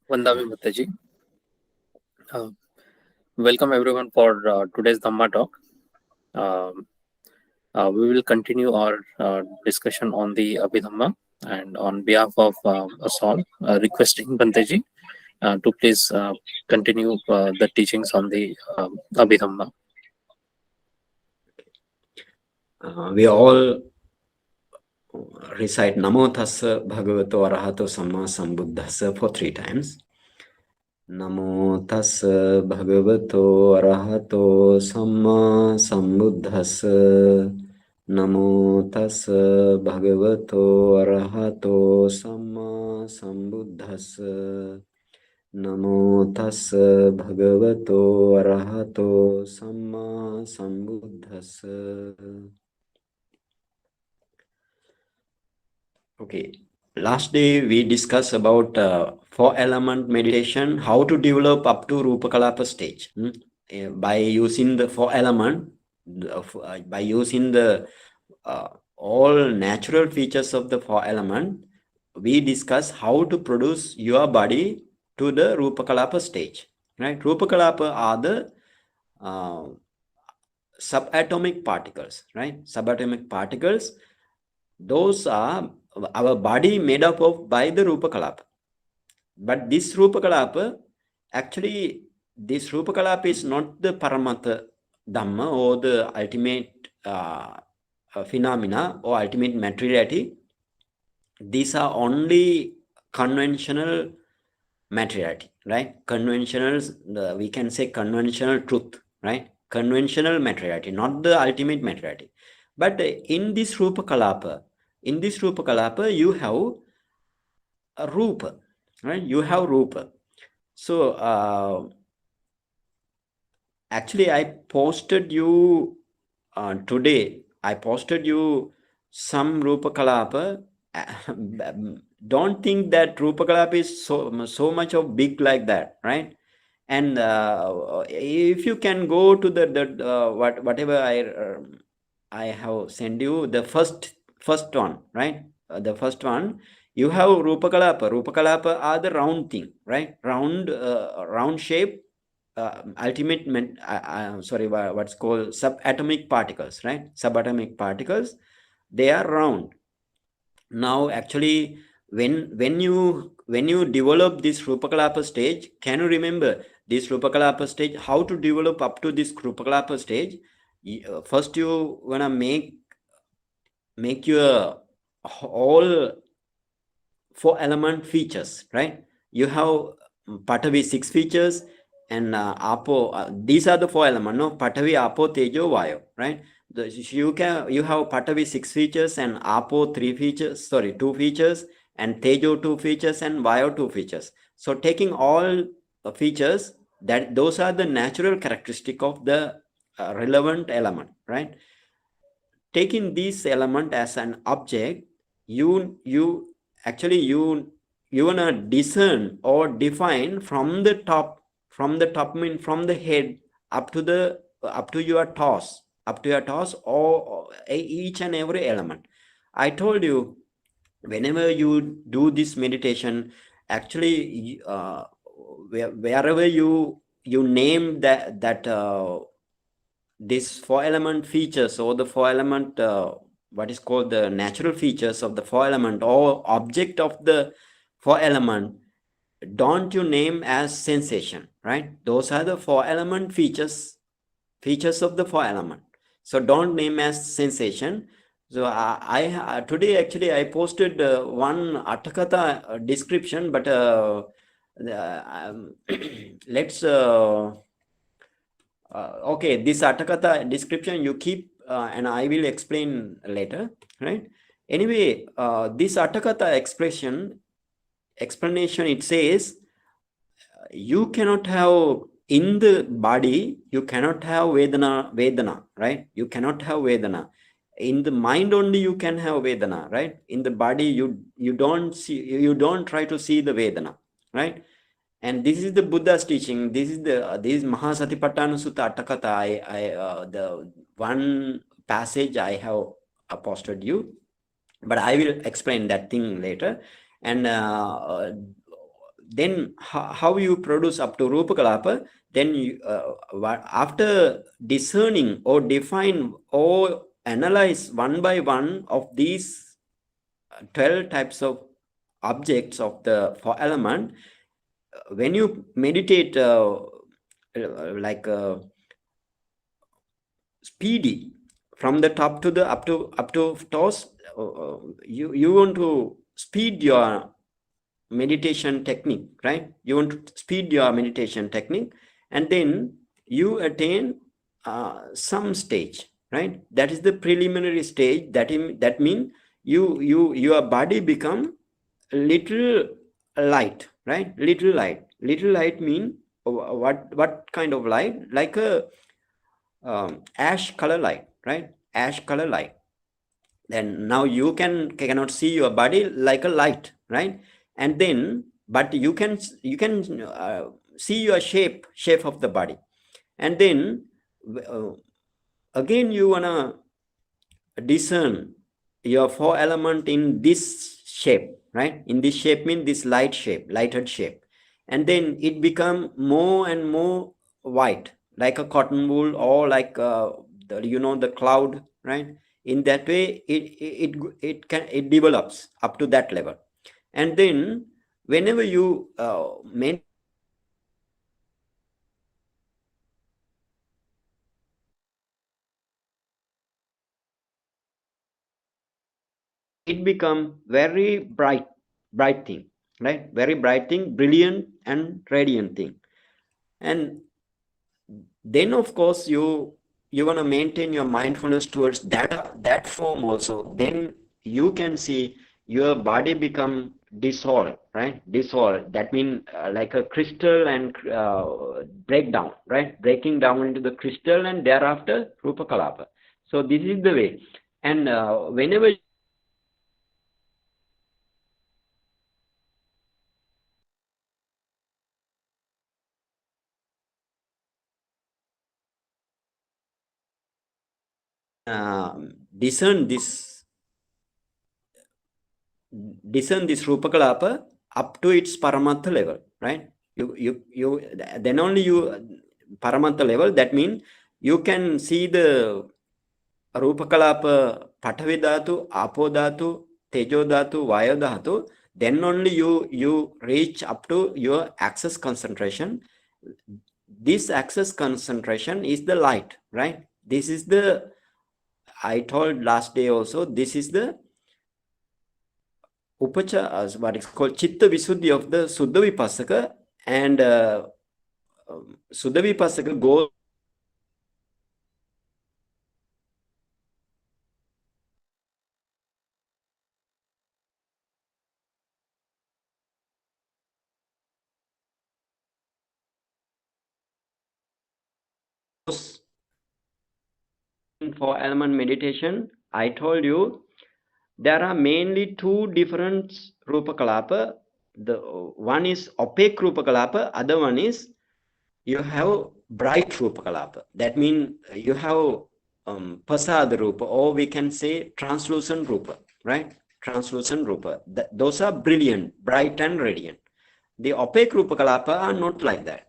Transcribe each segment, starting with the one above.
Vandami Mataji. Uh, Welcome everyone for today's Dhamma talk. Um, we will continue our discussion on the Abhidhamma, and on behalf of us all, requesting Bhanteji to please continue the teachings on the Abhidhamma. We all recite Namo Tassa Bhagavato Arahato Samma Sambuddhassa for 3 times. Namo Tassa Bhagavato Arahato Samma Sambuddhassa. Namo Tassa Bhagavato Arahato Samma Sambuddhassa. Namo Tassa Bhagavato Arahato Samma Sambuddhassa. Okay, last day we discussed about 4-element meditation, how to develop up to Rūpakalāpa stage. By using the 4-element, by using the all natural features of the 4-element, we discuss how to produce your body to the Rūpakalāpa stage. Right? Rūpakalāpa are the subatomic particles. Right? Subatomic particles. Those are our body made up of by the Rūpakalāpa. But this Rūpakalāpa, actually, this Rūpakalāpa is not the Paramatha Dhamma or the ultimate phenomena or ultimate materiality. These are only conventional materiality, right? Conventional, we can say conventional truth, right? Conventional materiality, not the ultimate materiality. But in this Rūpakalāpa, you have a Rūpa, right? You have Rūpa. So actually I posted you today, I posted you some Rūpakalāpa. Don't think that Rūpakalāpa is so much of big like that, right? And if you can go to the whatever I have sent you, the first one, right? The first one, you have Rūpakalāpa. Rūpakalāpa are the round thing, right? Round shape, ultimate, what's called subatomic particles, right? Subatomic particles, they are round. Now, actually, when you develop this Rūpakalāpa stage, can you remember this Rūpakalāpa stage? How to develop up to this Rūpakalāpa stage? First, you wanna make your all 4-element features, right? You have Patavi 6 features and Apo. These are the 4 elements. No, Patavi, Apo, Tejo, Vayu, right? You have Patavi 6 features and Apo 2 features, and Tejo 2 features and Vayu 2 features. So taking all features, those are the natural characteristic of the relevant element, right? Taking this element as an object, you wanna discern or define from the top, from the head up to your toes, or each and every element. I told you, whenever you do this meditation, actually wherever you name that these 4-element features, or the 4-element what is called the natural features of the 4-element or object of the 4-element, don't you name as sensation, right? Those are the 4-element features of the 4-element. So don't name as sensation. So I today actually I posted one Atakatha description, but let's okay, this Atakatha description you keep and I will explain later, right? Anyway, this Atakatha explanation, it says you cannot have in the body, you cannot have Vedana, right? You cannot have Vedana. In the mind only you can have Vedana, right? In the body you don't try to see the Vedana, right? And this is the Buddha's teaching. This is Mahasatipatthana Sutta Atakatha. The one passage I have posted you, but I will explain that thing later. And then how you produce up to Rūpakalāpa, then you, after discerning or define or analyze one by one of these 12 types of objects of the 4 element, when you meditate like speedy from the top to the up to toes, you want to speed your meditation technique, right? You want to speed your meditation technique, and then you attain some stage, right? That is the preliminary stage. That means your body become little light, right? Little light mean what kind of light? Like a ash color light, right? Ash color light. Then now you cannot see your body like a light, right? And then but you can see your shape of the body. And then again you wanna discern your 4 element in this shape, right? In this shape mean this lighted shape. And then it become more and more white, like a cotton wool, or like the cloud, right? In that way it develops up to that level. And then whenever you it become very bright thing, right? Very bright thing, brilliant and radiant thing. And then of course you want to maintain your mindfulness towards that form also. Then you can see your body become dissolved, right? Dissolved, that means like a crystal, and breakdown, right? Breaking down into the crystal, and thereafter Rūpakalāpa. So this is the way. And whenever discern this Rūpakalāpa up to its Paramatha level, right? You then only you Paramatha level, that means you can see the Rūpakalāpa Pathavi Dhatu, Apo Dhatu, Tejo Dhatu, Vayo Dhatu. Then only you reach up to your access concentration. This access concentration is the light, right? This is the, I told last day also, this is the Upacha, as what is called Chitta Visuddhi of the Suddha Vipassaka. And Suddha Vipassaka goes for element meditation. I told you there are mainly 2 different Rūpakalāpa. The one is opaque Rūpakalāpa, other one is you have bright Rūpakalāpa. That means you have Pasada Rūpa, or we can say translucent Rūpa, right? Translucent Rūpa. Those are brilliant, bright and radiant. The opaque Rūpakalāpa are not like that.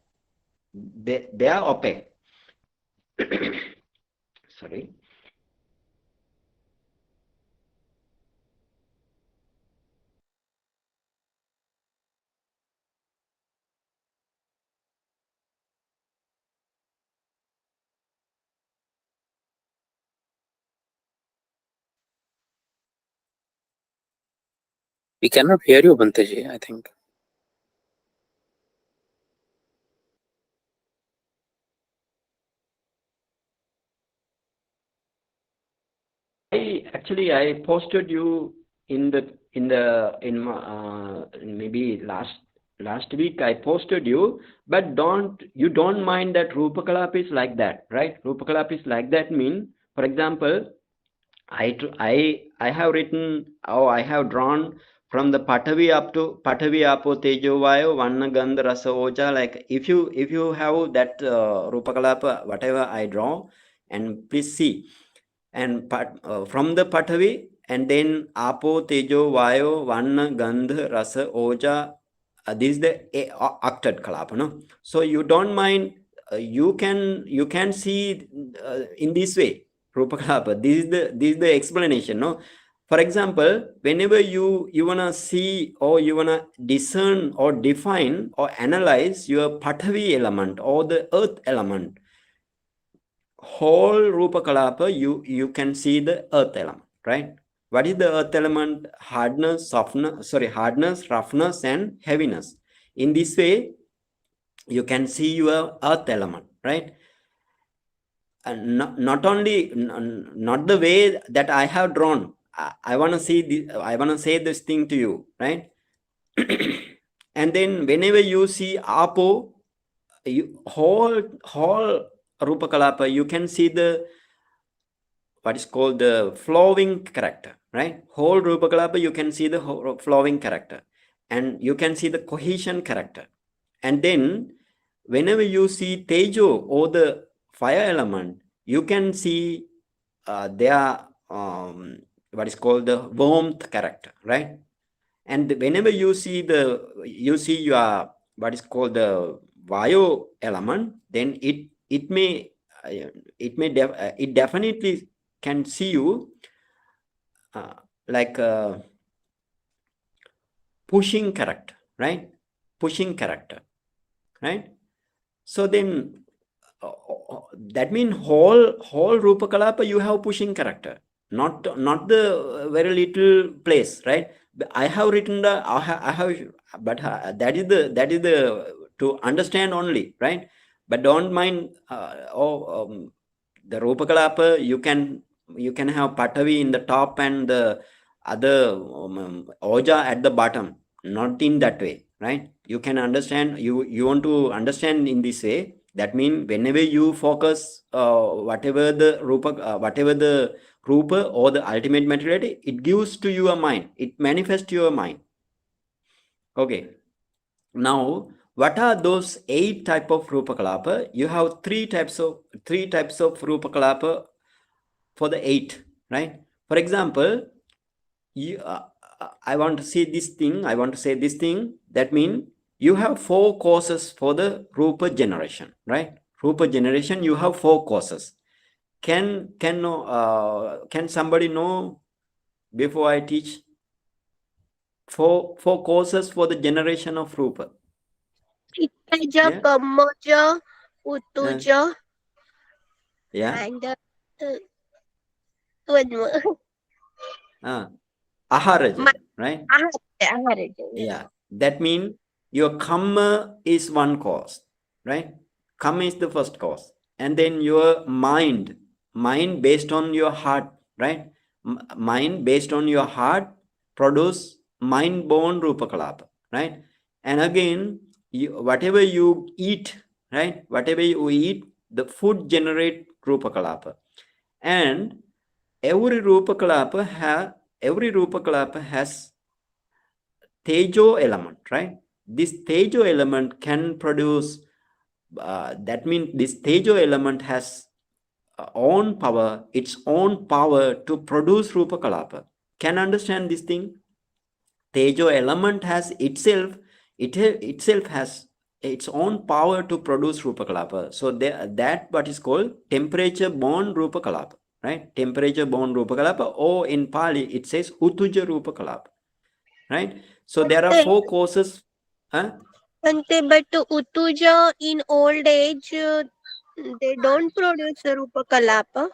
They are opaque. Sorry. We cannot hear you, Bhanteji, I think. I posted you in maybe last week I posted you, but don't mind that Rūpakalāpa is like that, right? Rūpakalāpa is like that mean, for example, I have written, or I have drawn from the Pathavi up to Pathavi, Apo, Tejo, Vayo, Vanna, Gandha, Rasa, Oja. Like if you have that Rūpakalāpa, whatever I draw, and please see. And from the Pathavi, and then Apo, Tejo, Vayo, Vanna, Gandha, Rasa, Oja, this is the octet kalapa, no? So you don't mind, you can see in this way, Rūpakalāpa. This is the explanation, no? For example, whenever you wanna see or you wanna discern or define or analyze your Pathavi element or the earth element, whole Rūpakalāpa, you can see the earth element, right? What is the earth element? Hardness, roughness, and heaviness. In this way, you can see your earth element, right? And not only, not the way that I have drawn. I want to see this, I want to say this thing to you, right? And then whenever you see Apo, whole Rūpakalāpa, you can see the what is called the flowing character, right? Whole Rūpakalāpa, you can see the flowing character, and you can see the cohesion character. And then whenever you see Tejo or the fire element, you can see their what is called the warmth character, right? And whenever you see your what is called the Vayu element, then it definitely can see you like a pushing character, right? Pushing character, right? So then that means whole Rūpakalāpa you have pushing character, not the very little place, right? I have written the I have but that is the to understand only, right? But don't mind the Rūpakalāpa, you can have Patavi in the top and the other Oja at the bottom, not in that way, right? You can understand, you want to understand in this way. That means whenever you focus whatever the Rupa or the ultimate materiality, it gives to your mind, it manifests to your mind. Okay. Now, what are those 8 type of Rūpakalāpa? You have three types of Rūpakalāpa for the 8, right? For example, you I want to see this thing, I want to say this thing. That means you have 4 causes for the Rupa generation, right? Rupa generation, you have 4 causes. Can somebody know before I teach? 4 causes for the generation of Rupa. Itaja, Yeah. Kammoja, Utuja, Yeah. and one more. Aharaja, right? Aharaja. Yeah. That means your Kamma is one cause, right? Kamma is the first cause. And then your mind based on your heart, right? Mind based on your heart produce mind-born Rūpakalāpa, right? And again, whatever you eat, right? Whatever you eat, the food generate Rūpakalāpa. And every Rūpakalāpa has Tejo element, right? This Tejo element can produce, that means this Tejo element has its own power to produce Rūpakalāpa. Can understand this thing? Tejo element has itself has its own power to produce Rūpakalāpa. So that what is called temperature born Rūpakalāpa, right? Temperature born Rūpakalāpa, or in Pali it says Utuja Rūpakalāpa, right? So there are 4 causes. Bhante, but Utuja in old age, they don't produce Rūpakalāpa.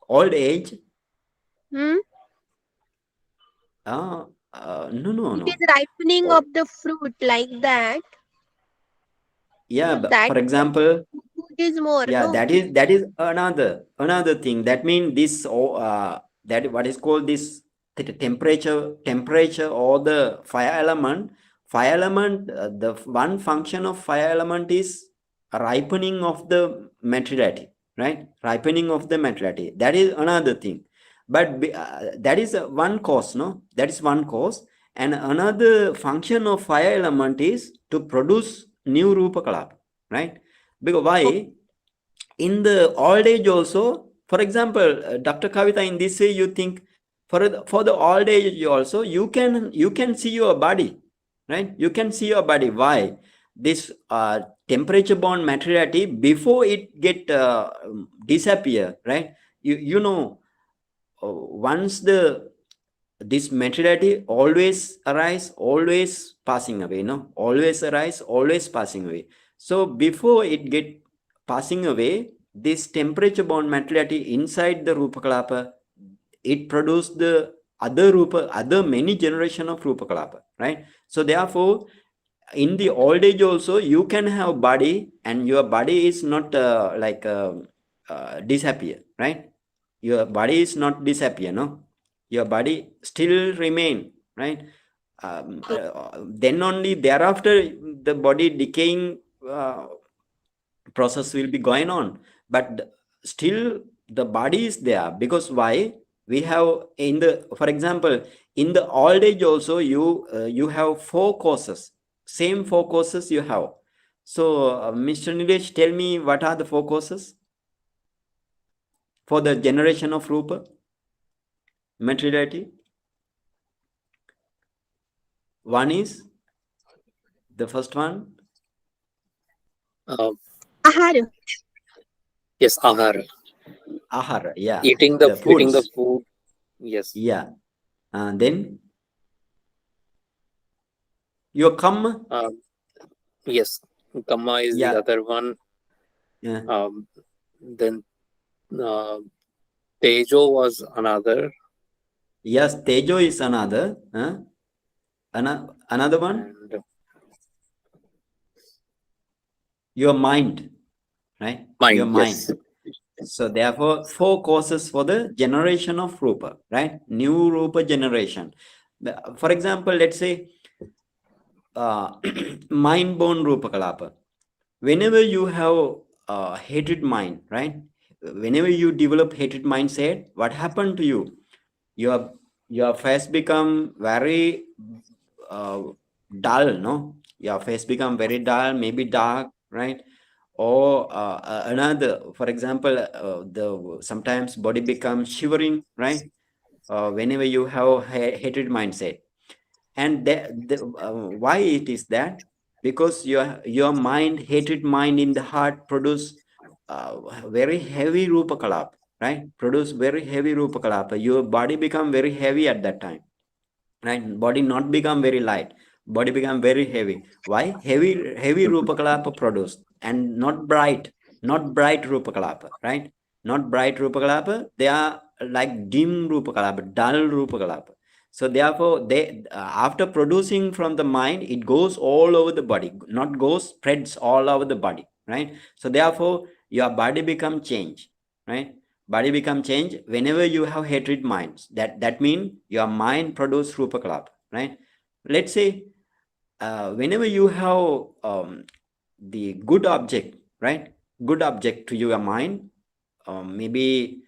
Old age? Hmm? No. It is ripening of the fruit like that. Yeah, So but that for example, is more. yeah, No? that is another thing. That means this that what is called this temperature or the fire element. The one function of fire element is ripening of the materiality, right? Ripening of the materiality. That is another thing. But that is one cause, no? That is one cause. And another function of fire element is to produce new Rūpakalāpa, right? Because why? In the old age also, for example, Dr. Kavita, in this way you think for the old age also, you can see your body, right? You can see your body. Why? This temperature bound materiality, before it get disappear, right? You know, once this materiality always arise, always passing away, no? Always arise, always passing away. So before it get passing away, this temperature bound materiality inside the Rūpakalāpa, it produced the other many generation of Rūpakalāpa, right? So therefore, in the old age also, you can have body, and your body is not disappear, right? Your body is not disappear, no? Your body still remain, right? Then only thereafter the body decaying process will be going on, but still the body is there. Because why? We have in the, for example, in the old age also, you have 4 causes, same 4 causes you have. So Mr. Nilesh, tell me, what are the 4 causes for the generation of Rupa materiality? One is, the first one, Ahara. Yes, ahara. ahara, yeah, Eating the the foods, food. Yes. yeah. Then your kamma, Yes. Kamma is the yeah, other one. yeah. Then Tejo was another. Yes, tejo is another. Another one, And your mind, right? Your mind. mind. Yes. So therefore, 4 causes for the generation of Rupa, right? New Rupa generation. For example, let's say mind-born Rūpakalāpa. Whenever you have hated mind, right? Whenever you develop hated mindset, what happened to you? Your face become very dull, no? Your face become very dull, maybe dark, right? Or another, for example, the sometimes body becomes shivering, right? Whenever you have hated mindset. And why it is that? Because your mind, hated mind in the heart, produce very heavy Rūpakalāpa, right? Produce very heavy Rūpakalāpa. Your body become very heavy at that time, right? Body not become very light, body become very heavy. Why? Heavy Rūpakalāpa produced, and not bright Rūpakalāpa, right? Not bright Rūpakalāpa, they are like dim Rūpakalāpa, dull Rūpakalāpa. So therefore, they after producing from the mind, it goes all over the body, not goes, spreads all over the body, right? So therefore, your body become change, right? Body become change whenever you have hatred minds. That means your mind produce Rūpakalāpa, right? Let's say whenever you have the good object, right? Good object to your mind, maybe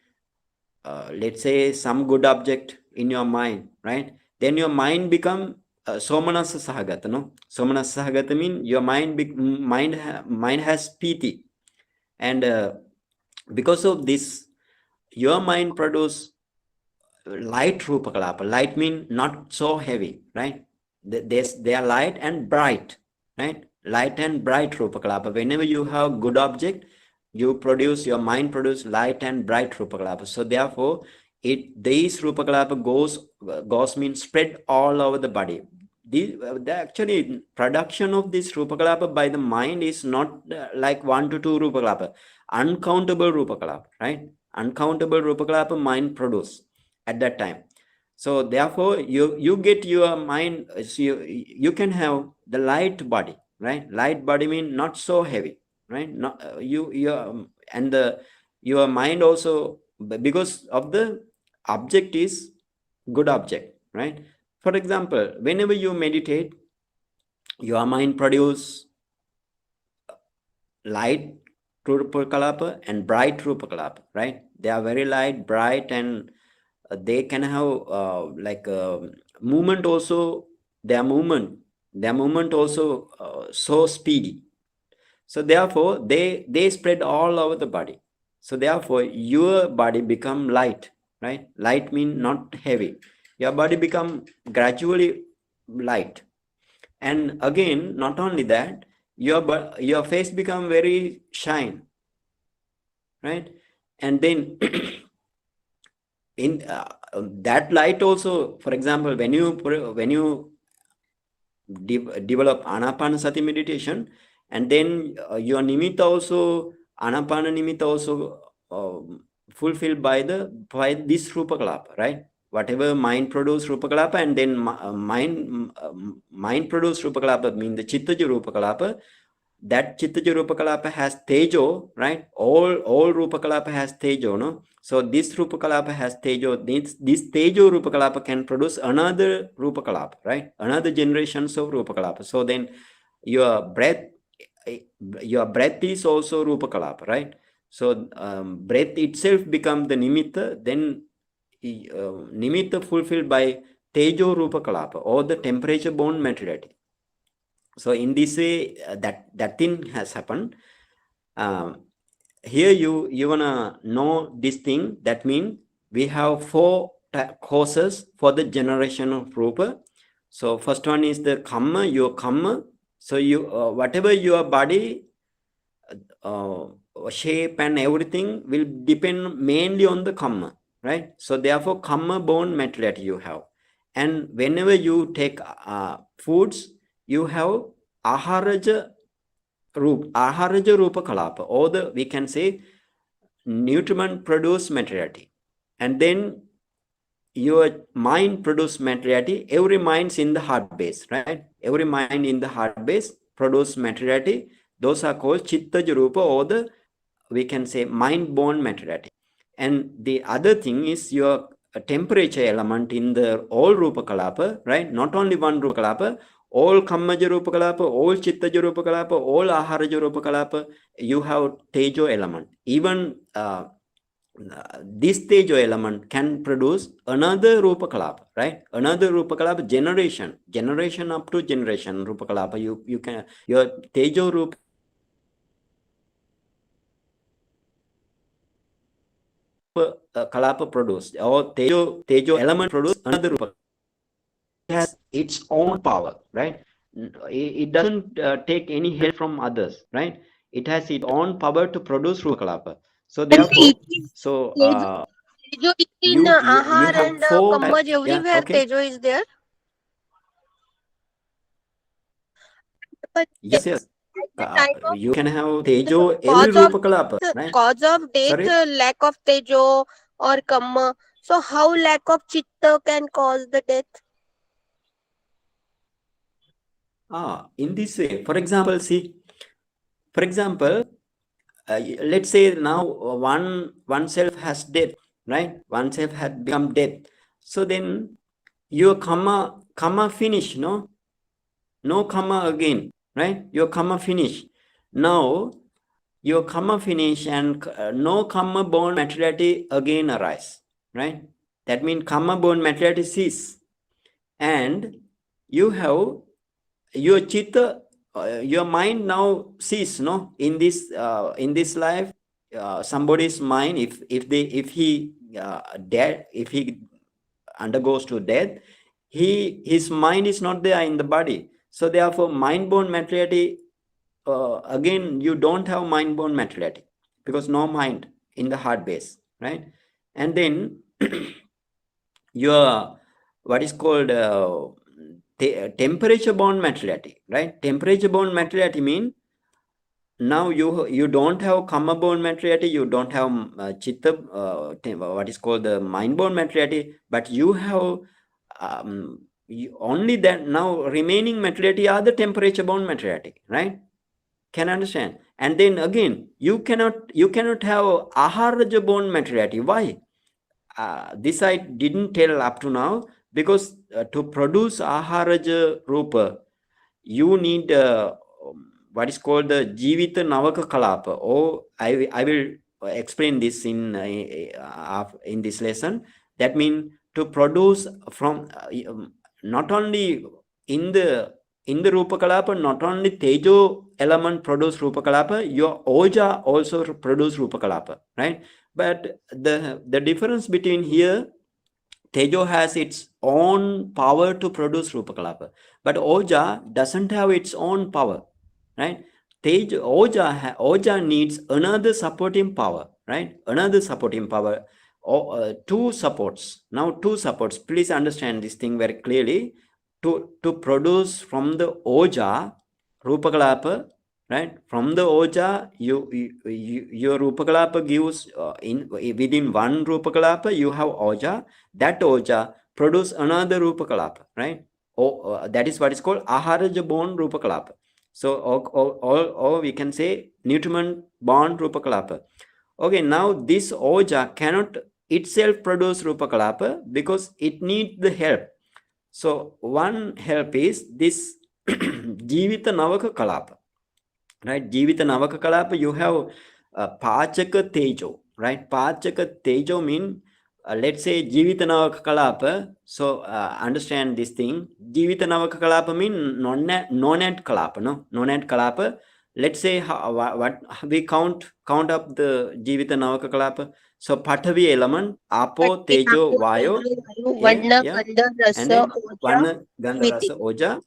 let's say some good object in your mind, right? Then your mind become somanasa sahagata, no? Somanasa sahagata mean your mind has piti, and because of this, your mind produce light Rūpakalāpa. Light mean not so heavy, right? They are light and bright, right? Light and bright Rūpakalāpa. Whenever you have good object, your mind produce light and bright Rūpakalāpa. So therefore, these Rūpakalāpa goes means spread all over the body. The actually production of this Rūpakalāpa by the mind is not like 1 to 2 Rūpakalāpa, uncountable Rūpakalāpa, right? Uncountable Rūpakalāpa mind produce at that time. So therefore, you get your mind, so you can have the light body, right? Light body mean not so heavy, right? Not and your mind also, because of the object is good object, right? For example, whenever you meditate, your mind produce light Rūpakalāpa and bright Rūpakalāpa, right? They are very light, bright, and they can have movement also. Their movement also so speedy. So therefore, they spread all over the body. So therefore, your body become light, right? Light mean not heavy. Your body become gradually light, And again, not only that, your face become very shine, right? And then in that light also, for example, when you develop anapanasati meditation, and then your nimitta also, anapana nimitta also fulfilled by this Rūpakalāpa, right? Whatever mind produce Rūpakalāpa, and then mind produce Rūpakalāpa mean the Chittaja Rūpakalāpa. That Chittaja Rūpakalāpa has Tejo, right? All Rūpakalāpa has Tejo, no? So this Rūpakalāpa has Tejo. This Tejo Rūpakalāpa can produce another Rūpakalāpa, right? Another generations of Rūpakalāpa. So then your breath is also Rūpakalāpa, right? So breath itself become the nimitta, then nimitta fulfilled by Tejo Rūpakalāpa, or the temperature born materiality. So in this way, that thing has happened. Here you wanna know this thing. That means we have 4 causes for the generation of Rupa. So first one is the Kamma, your Kamma. So you whatever your body shape and everything will depend mainly on the Kamma, right? So therefore Kamma born materiality you have. And whenever you take foods, you have aharaja Rūpakalāpa, or we can say nutriment produce materiality. And then your mind produce materiality. Every mind's in the heart base, right? Every mind in the heart base produce materiality. Those are called Chittaja Rūpa, or we can say mind born materiality. And the other thing is your temperature element in the all Rūpakalāpa, right? Not only one Rūpakalāpa, all Kammaja Rūpakalāpa, all Chittaja Rūpakalāpa, all Aharaja Rūpakalāpa, you have Tejo element. Even this Tejo element can produce another Rūpakalāpa, right? Another Rūpakalāpa generation up to generation Rūpakalāpa. You can, your Tejo Rūpa Kalapa produce, or Tejo element produce another Rupa. It has its own power, right? It doesn't take any help from others, right? It has its own power to produce Rūpakalāpa. So therefore, so Tejo is in you Ahar have and 4. Kammaj, Yeah, everywhere okay. Tejo is there. But Yes. at the time of You can have Tejo every cause of Rūpakalāpa, death, right? cause of death, Sorry? lack of Tejo or Kamma. So how lack of Chitta can cause the death? In this way, for example, see, for example, let's say now oneself has death, right? Oneself had become death. So then your karma finish, no karma again, right? Your karma finish. Now your karma finish, and no karma born materiality again arise, right? That means karma born materiality cease, and you have your chitta, your mind now cease, no? In this life, somebody's mind, if he dead, if he undergoes to death, his mind is not there in the body. So therefore, mind born materiality, again you don't have mind born materiality, because no mind in the heart base, right? And then your what is called temperature born materiality, right? Temperature born materiality mean now you don't have karma born materiality, you don't have chitta, what is called the mind born materiality, but you have only that now remaining materiality are the temperature born materiality, right? Can understand? And then again, you cannot have aharaja born materiality. Why? This I didn't tell up to now, because to produce aharaja rupa, you need what is called the jivita navaka kalapa. Or I will explain this in this lesson. That means to produce from not only in the Rūpakalāpa, not only Tejo element produce Rūpakalāpa, your Oja also produce Rūpakalāpa, right? But the difference between here, Tejo has its own power to produce Rūpakalāpa, but Oja doesn't have its own power, right? Oja needs another supporting power, right? Another supporting power, two supports. Now two supports. Please understand this thing very clearly. To produce from the Oja Rūpakalāpa, right? From the Oja, your Rūpakalāpa gives within one Rūpakalāpa you have Oja. That Oja produce another Rūpakalāpa, right? That is what is called Aharaja born Rūpakalāpa. So, or we can say nutriment born Rūpakalāpa. Okay, now this Oja cannot itself produce Rūpakalāpa because it needs the help. So, one help is this Jivita Navaka Kalapa, right? Jivita Navaka Kalapa, you have Pachaka Tejo, right? Pachaka Tejo mean, let's say Jivita Navaka Kalapa. So, understand this thing. Jivita Navaka Kalapa mean non-net Kalapa, no? Non-net Kalapa. Let's say what we count up the Jivita Navaka Kalapa. So, Pathavi element, Apo, Tejo, Vayo, Vanna, yeah, Gandha, and Rasa, then Oja, Vanna, Gandha, Rasa, Jiviti. Oja,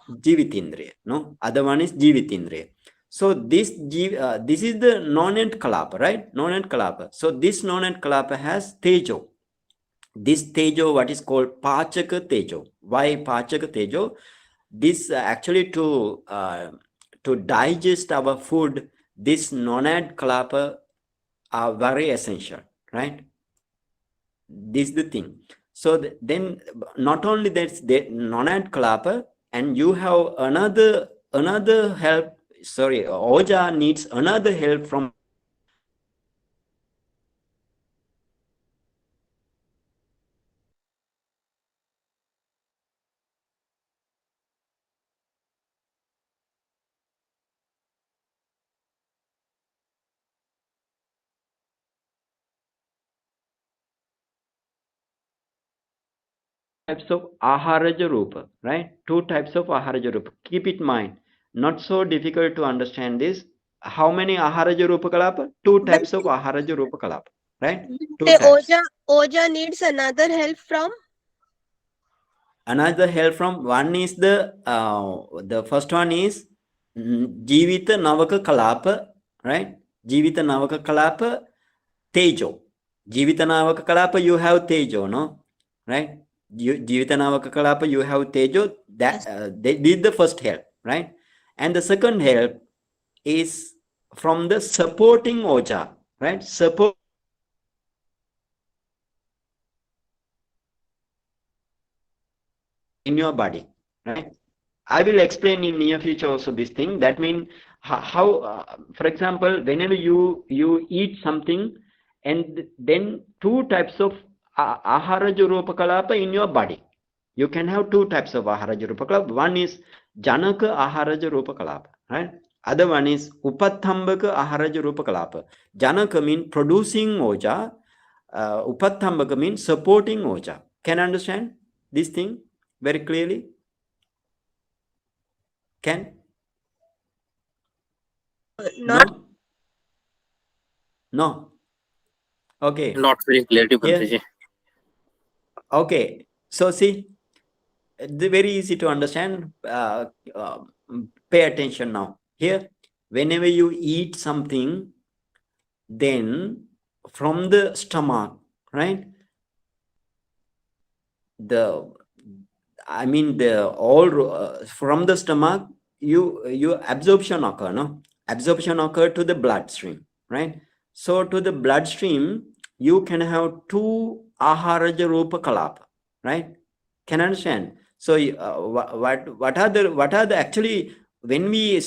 Jivitindriya, no? Other one is Jivitindriya. So this is the non-end Kalapa, right? Non-end Kalapa. So this non-end Kalapa has Tejo. This Tejo, what is called Pachaka Tejo. Why Pachaka Tejo? This actually to digest our food, this non-end Kalapa are very essential, right? This is the thing. So then not only that's the non-end Kalapa, and you have another help. Sorry, Oja needs another help from types of Aharaja Rupa, right? Two types of Aharaja Rupa. Keep it in mind. Not so difficult to understand this. How many Aharaja Rupa Kalapa? Two types of Aharaja Rupa Kalapa, right? Two types. Oja needs another help from? Another help from one is the first one is Jivita Navaka Kalapa, right? Jivita Navaka Kalapa Tejo. Jivita Navaka Kalapa, you have Tejo, no? Right? Jivita Navaka Kalapa, you have Tejo. That they did the first help, right? And the second help is from the supporting Oja, right? Support in your body, right? I will explain in near future also this thing. That means how for example, whenever you eat something, and then two types of Aharaja Rūpakalāpa in your body. You can have two types of Aharaja Rūpakalāpa. One is Janaka Aharaja Rūpakalāpa, right? Other one is Upathambaka Aharaja Rūpakalāpa. Janaka means producing Oja. Upathambaka means supporting Oja. Can you understand this thing very clearly? Can? Not. No. Okay. Not very clearly, Here. Bhanteji. Okay. So see, very easy to understand. Pay attention now. Here, whenever you eat something, then from the stomach, right? From the stomach, you absorption occur, no? Absorption occur to the bloodstream, right? So to the bloodstream, you can have two Aharaja Rūpakalāpa, right? Can understand? So what are the actually when we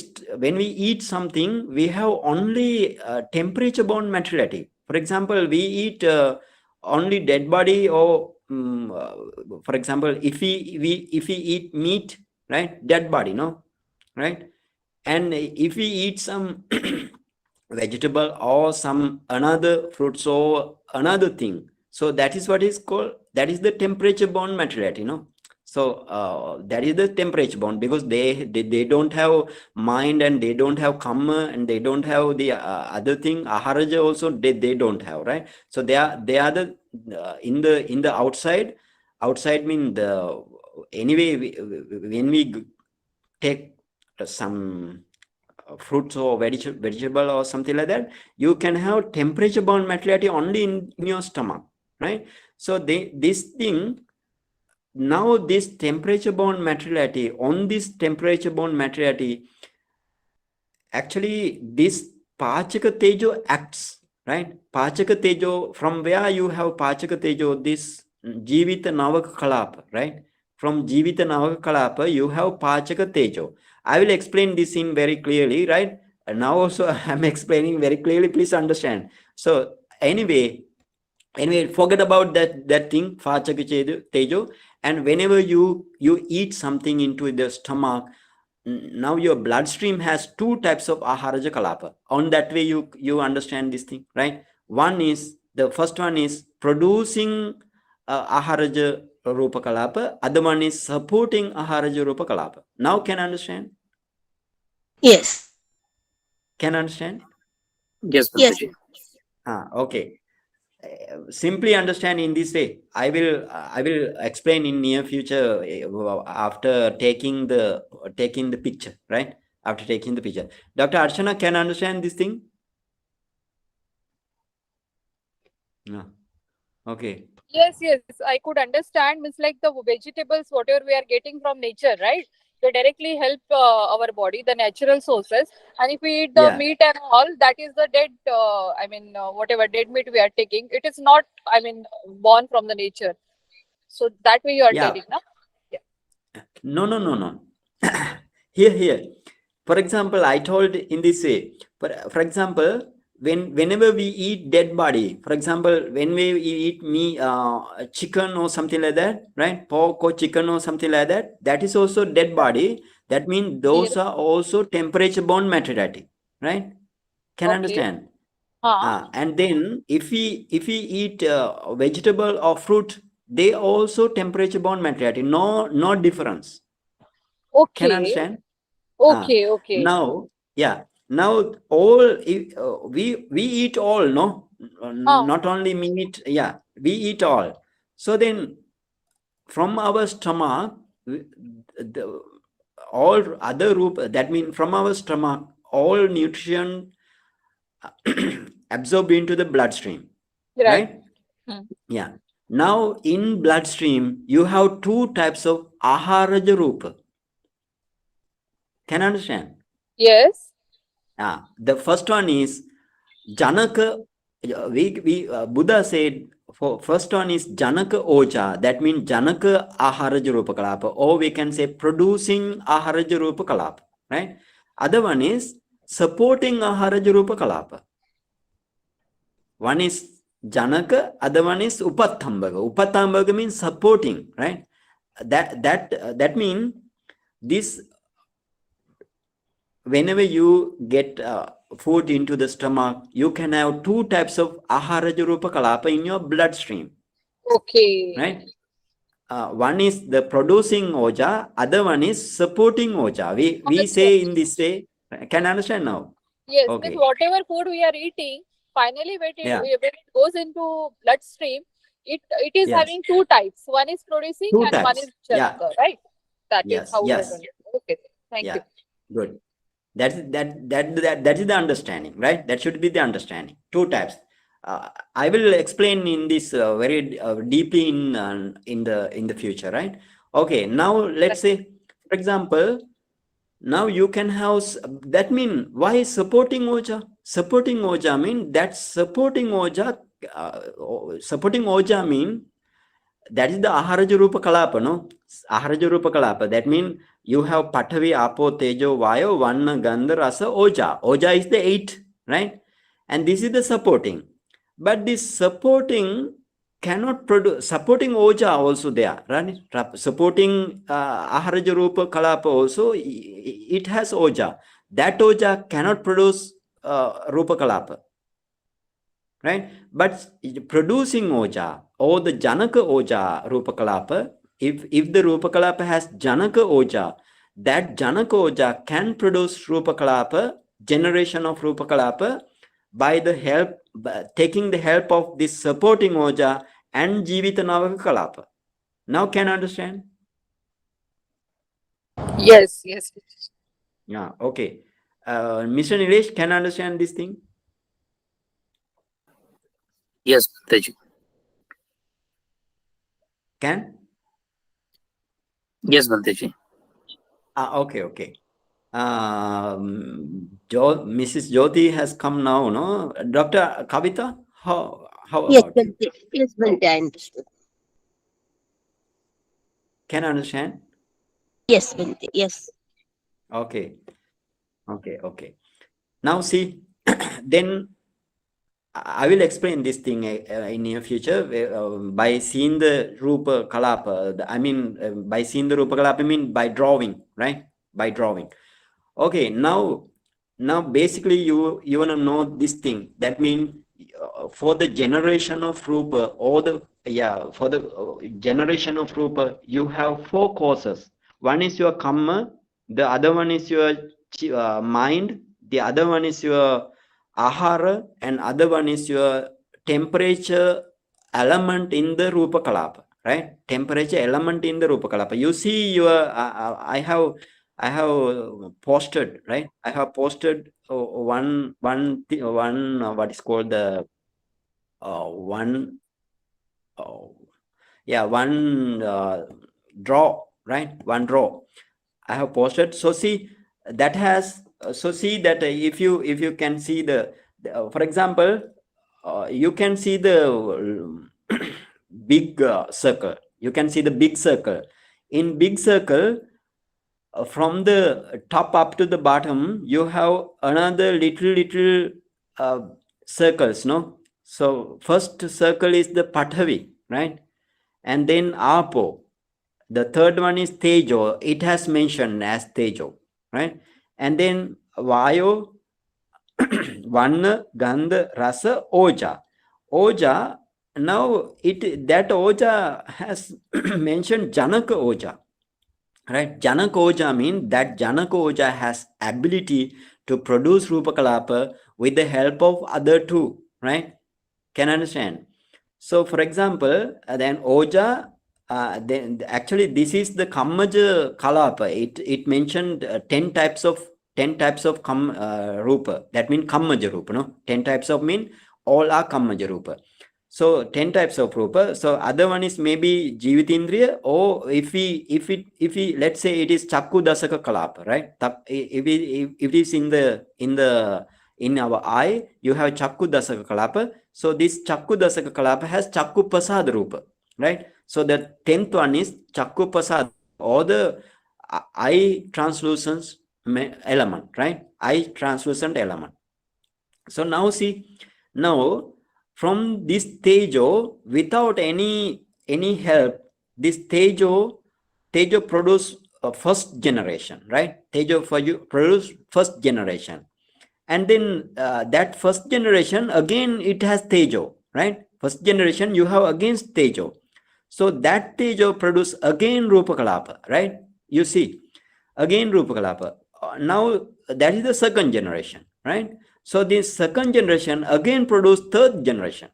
eat something, we have only temperature bound materiality. For example, we eat only dead body, or for example, if we eat meat, right, dead body, no, right? And if we eat some vegetable or some another fruits or another thing, so that is what is called, that is the temperature bound materiality, no? So that is the temperature bond, because they don't have mind, and they don't have kamma, and they don't have the other thing aharaja also, they don't have, right? So they are the in the outside mean the anyway when we take some fruits or vegetable or something like that, you can have temperature bound materiality only in your stomach, right? So this thing, now this temperature bound materiality, on this temperature bound materiality, actually this pachaka tejo acts, right? Pachaka tejo, from where you have pachaka tejo, this jivita navaka kalapa, right? From jivita navaka kalapa you have pachaka tejo. I will explain this in very clearly, right? And now also I'm explaining very clearly, please understand. So anyway, forget about that thing pachaka tejo. And whenever you eat something into the stomach, now your bloodstream has two types of aharaja kalapa. On that way you understand this thing, right? The first one is producing aharaja rupa kalapa, other one is supporting aharaja rupa kalapa. Now can understand? Yes. Can understand? Yes, Yes. Bhanteji. Okay. Simply understand in this way. I will explain in near future, after taking the picture, right? After taking the picture. Dr. Archana, can understand this thing? No. Okay. Yes, I could understand. Means like the vegetables, whatever we are getting from nature, right? They directly help our body, the natural sources. And if we eat the Yeah. meat and all, that is the dead. Whatever dead meat we are taking, it is not. Born from the nature. So that way you are Yeah. telling, na? Yeah. No. Here. For example, I told in this way. For example, whenever we eat dead body, for example, when we eat chicken or something like that, right? Pork or chicken or something like that, that is also dead body. That means those Yes. are also temperature bound materiality, right? Can Okay. understand? Huh. And then if we eat vegetable or fruit, they also temperature bound materiality. No difference. Can Okay. understand? Okay. Now, yeah. Now all we eat all, no, Huh. not only meat. Yeah, we eat all. So then, from our stomach, the all other that means from our stomach, all nutrition absorbed into the bloodstream, Right. right? Hmm. Yeah. Now in bloodstream, you have two types of aharaja rupa. Can understand? Yes. The first one is Janaka. Buddha said, first one is Janaka Oja. That means Janaka Aharaja Rupa Kalapa, or we can say producing Aharaja Rupa Kalapa, right? Other one is supporting Aharaja Rupa Kalapa. One is Janaka, other one is Upathambaga. Upathambaga means supporting, right? That means this, whenever you get food into the stomach, you can have two types of aharaja rupa kalapa in your bloodstream, Okay. right? One is the producing oja, other one is supporting oja. We say in this way. Can understand now? Yes, means Okay. whatever food we are eating, finally Yeah. when it goes into bloodstream, it is Yes. having two types. One is producing Two and one types. is Yeah. Janaka, right? That is Yes. how we are Yes. doing it. Okay, thank you. Yeah. Good. That is the understanding, right? That should be the understanding. Two types. I will explain in this very deeply in the future, right? Okay. Now let's say, for example, now you can have that mean why supporting oja? Supporting oja mean that supporting oja. Supporting oja mean that is the aharaja rupa kalapa, no? Aharaja rupa kalapa. That means you have Patavi, Apo, Tejo, Vayo, Vanna, Gandha, Rasa, Oja. Oja is the 8, right? And this is the supporting. But this supporting cannot produce, supporting Oja also there, right? Supporting Aharaja Rupa Kalapa also, it has Oja. That Oja cannot produce Rupa Kalapa, right? But producing Oja or the Janaka Oja Rupa Kalapa, if the Rūpakalāpa has Janaka Oja, that Janaka Oja can produce Rūpakalāpa, generation of Rūpakalāpa, by taking the help of this supporting Oja and Jivita Navaka Kalapa. Now can you understand? Yes, yes. Yeah, okay. Mr. Nilesh, can you understand this thing? Yes, Bhanteji. Can? Yes, Bhanteji. Okay. Mrs. Jyoti has come now, no? Dr. Kavita, how Yes, about you? Bhante. Yes, Bhante, I understood. Can you understand? Yes, Bhante. Yes. Okay. Now see, then I will explain this thing in near future by seeing the Rūpakalāpa. By seeing the Rūpakalāpa, I mean by drawing, right? By drawing. Okay, now basically you want to know this thing. That means for the generation of Rupa, for the generation of Rupa, you have 4 causes. One is your Kamma, the other one is your mind, the other one is your Ahara, and other one is your temperature element in the Rūpakalāpa, right? Temperature element in the Rūpakalāpa. You see I have posted, right? I have posted one what is called the one draw, right? One draw I have posted. So see that has see that if you can see for example, you can see the big circle. You can see the big circle. In big circle, from the top up to the bottom, you have another little circles, no? So first circle is the Pathavi, right? And then Apo. The third one is Tejo. It has mentioned as Tejo, right? And then Vayo, Vanna, Gandha, Rasa, Oja. Oja, now that Oja has mentioned Janaka Oja. Right, Janaka Oja means that Janaka Oja has ability to produce Rūpakalāpa with the help of other 2, right? Can understand? So, for example, then Oja, then actually this is the Kammaja Kalapa. It mentioned 10 types of Rupa. That means Kammaja Rupa, no? 10 types of mean all are Kammaja Rupa. So 10 types of Rupa. So other one is maybe Jivitindriya, or if we let's say it is Chakku Dasaka Kalapa, right? If it is in our eye, you have Chakku Dasaka Kalapa. So this Chakku Dasaka Kalapa has Chakku Pasad Rupa, right? So the 10th one is Chakku Pasad, or the eye translucent element, right? Eye translucent element. So now see, now from this Tejo, without any help, this Tejo produce first generation, right? Tejo for you produce first generation. And then that first generation, again it has Tejo, right? First generation you have against Tejo. So that Tejo produce again Rūpakalāpa, right? You see, again Rūpakalāpa. Now that is the second generation, right? So this second generation again produce third generation,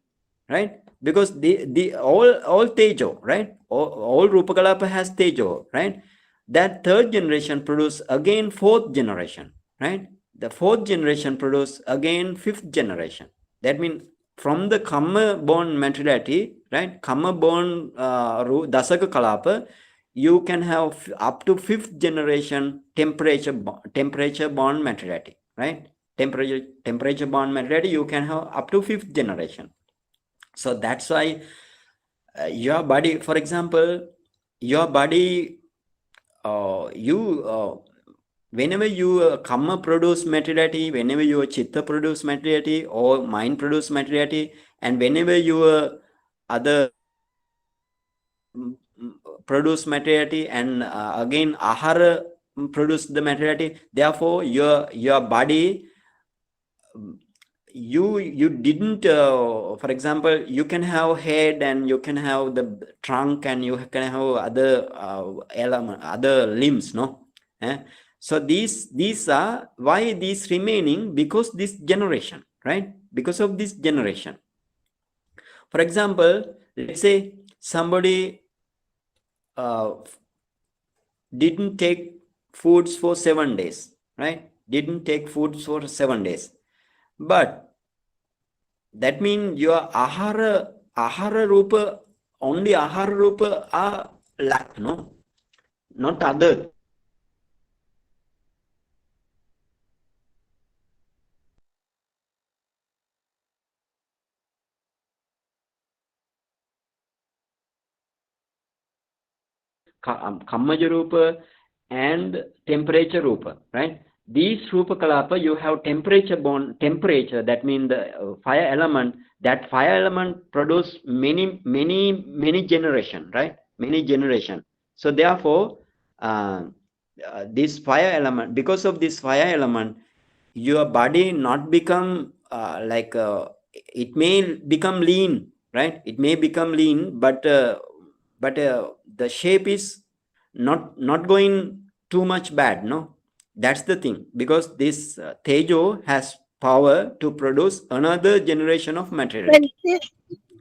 right? Because the all Tejo, right? All Rūpakalāpa has Tejo, right? That third generation produce again fourth generation, right? The fourth generation produce again fifth generation. That means from the Kamma born materiality, right? Kamma born Dasaka Kalapa, you can have up to fifth generation temperature born materiality, right? Temperature born materiality, you can have up to fifth generation. So that's why your body, for example, your body, whenever you Kamma produce materiality, whenever your Chitta produce materiality, or mind produce materiality, and whenever your other produce materiality, and again Ahara produce the materiality, therefore your body, you didn't, for example, you can have head and you can have the trunk and you can have other element, other limbs, no? So these are why these remaining, because this generation, right? Because of this generation. For example, let's say somebody didn't take foods for 7 days, right? Didn't take foods for 7 days, but that means your ahara rupa, only ahara rupa are lack, no? Not other. Kammaja rupa and temperature rupa, right? These Rūpakalāpa, you have temperature, that means the fire element. That fire element produce many generation, right? Many generation. So therefore, this fire element, because of this fire element, your body not become it may become lean, right? It may become lean, but the shape is not going too much bad, no? That's the thing, because this Tejo has power to produce another generation of materiality,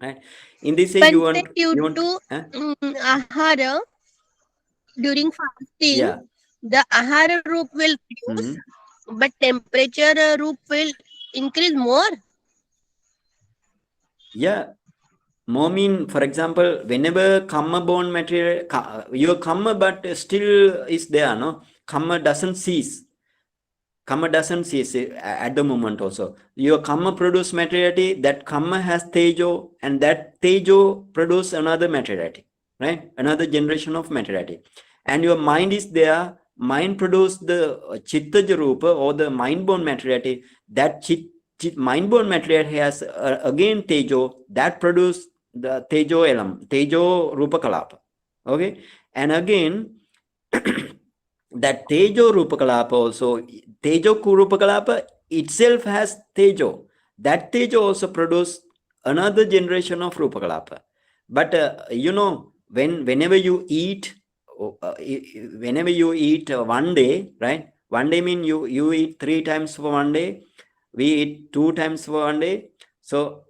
right? In this way, you want to ahara during fasting, yeah. the ahara roop will reduce, but temperature roop will increase more. Yeah. More mean, for example, whenever kamma born material, your kamma but still is there, no? Kamma doesn't cease. Kamma doesn't cease at the moment also. Your kamma produce materiality, that kamma has tejo, and that tejo produce another materiality, right? Another generation of materiality. And your mind is there, mind produce the chittaja rupa, or the mind born materiality. That mind born materiality has again tejo, that produce the tejo elam, tejo Rūpakalāpa. Okay, and again that tejo Rūpakalāpa also, tejo Rūpakalāpa itself has tejo. That tejo also produce another generation of Rūpakalāpa. But you know, whenever you eat, one day, right? One day mean you eat 3 times for one day. We eat 2 times for one day. So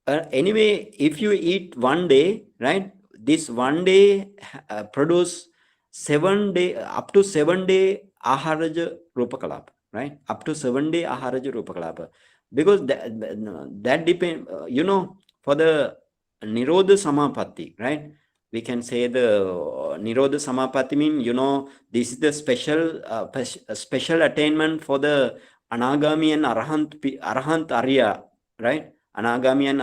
anyway, if you eat one day, right? This one day produce 7 day, up to 7 day aharaja Rūpakalāpa, right? Up to 7 day aharaja Rūpakalāpa, because that depend, you know, for the Nirodha Samapatti, right? We can say the Nirodha Samapatti mean, you know, this is the special attainment for the Anagami and Arahant Arya, right? Anagami and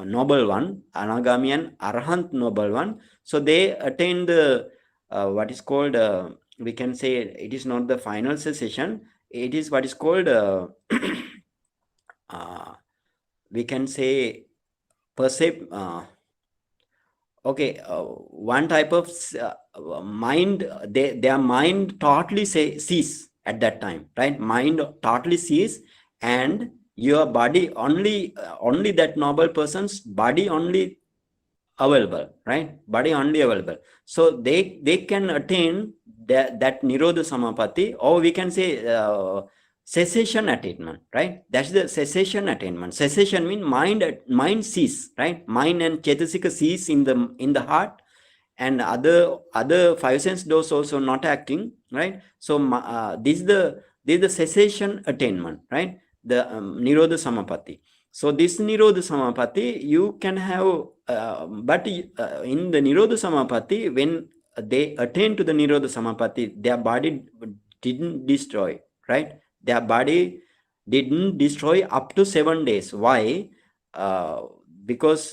noble one, Anagami and Arahant noble one. So they attain the what is called, we can say it is not the final cessation, it is what is called we can say okay, one type of mind, their mind totally cease at that time, right? Mind totally cease, and your body only that noble person's body only available, right? Body only available. So they can attain that Nirodha Samapatti, or we can say cessation attainment, right? That's the cessation attainment. Cessation means mind cease, right? Mind and Chetasika cease in the heart, and other 5 sense doors also not acting, right? So this is the cessation attainment, right? The Nirodha Samapatti. So this Nirodha Samapatti you can have, but in the Nirodha Samapatti, when they attain to the Nirodha Samapatti, their body didn't destroy, right? Their body didn't destroy up to 7 days. Why? Because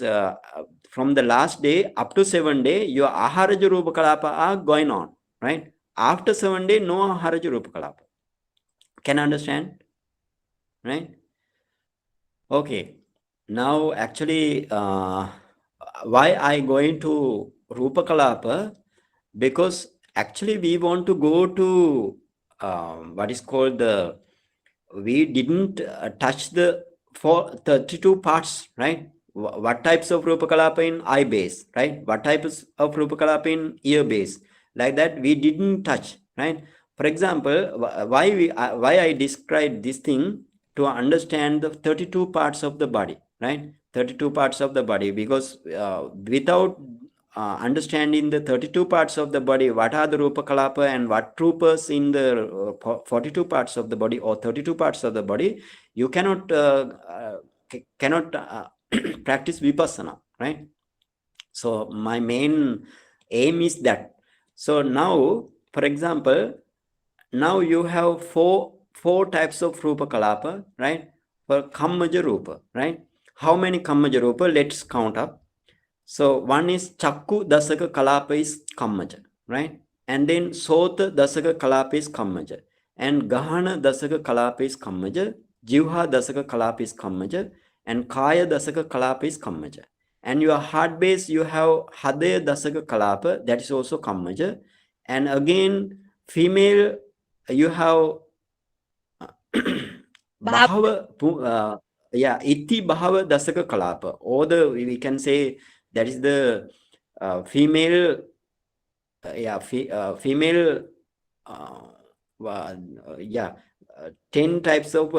from the last day up to 7 day, your aharaja Rūpakalāpa are going on, right? After 7 day, no aharaja Rūpakalāpa. Can understand? Right? Okay. Now actually, why I going to Rūpakalāpa? Because actually we want to go to what is called the we didn't touch the 32 parts, right? What types of Rūpakalāpa in eye base, right? What types of Rūpakalāpa in ear base? Like that, we didn't touch, right? For example, why I described this thing to understand the 32 parts of the body, right? 32 parts of the body, because without understanding the 32 parts of the body, what are the Rūpakalāpa and what Rūpas in the 42 parts of the body or 32 parts of the body, you cannot practice Vipassana, right? So my main aim is that. So now, for example, now you have four types of Rūpakalāpa, right? For Kammaja Rūpa, right? How many Kammaja Rūpa? Let's count up. So one is Chakku Dasaka Kalapa is Kammaja, right? And then Sota Dasaka Kalapa is Kammaja. And Gahana Dasaka Kalapa is Kammaja. Jivha Dasaka Kalapa is Kammaja. And Kaya Dasaka Kalapa is Kammaja. And your heart base, you have Hadaya Dasaka Kalapa, that is also Kammaja. And again, female, you have Bahava, Iti Bahava Dasaka Kalapa. Or we can say that is the female, female, 10 types of